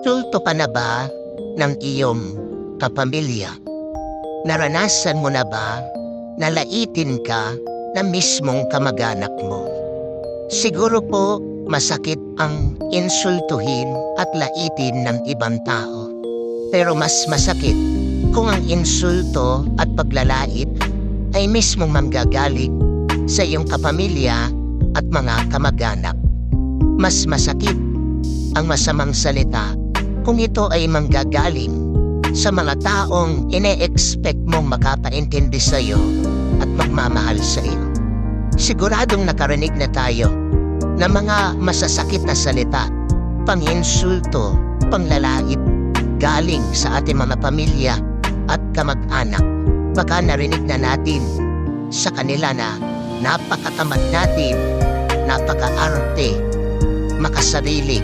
Insulto ka na ba ng iyong kapamilya? Naranasan mo na ba na laitin ka na mismong kamag-anak mo? Siguro po masakit ang insultuhin at laitin ng ibang tao. Pero mas masakit kung ang insulto at paglalait ay mismong manggagaling sa iyong kapamilya at mga kamag-anak. Mas masakit ang masamang salita kung ito ay manggagaling sa mga taong ine-expect mong makapaintindi sa iyo at magmamahal sa iyo. Siguradong nakarinig na tayo ng mga masasakit na salita, pang-insulto, panglalait, galing sa ating mga pamilya at kamag-anak. Baka narinig na natin sa kanila na napakatamad natin, napaka-arte, makasarili,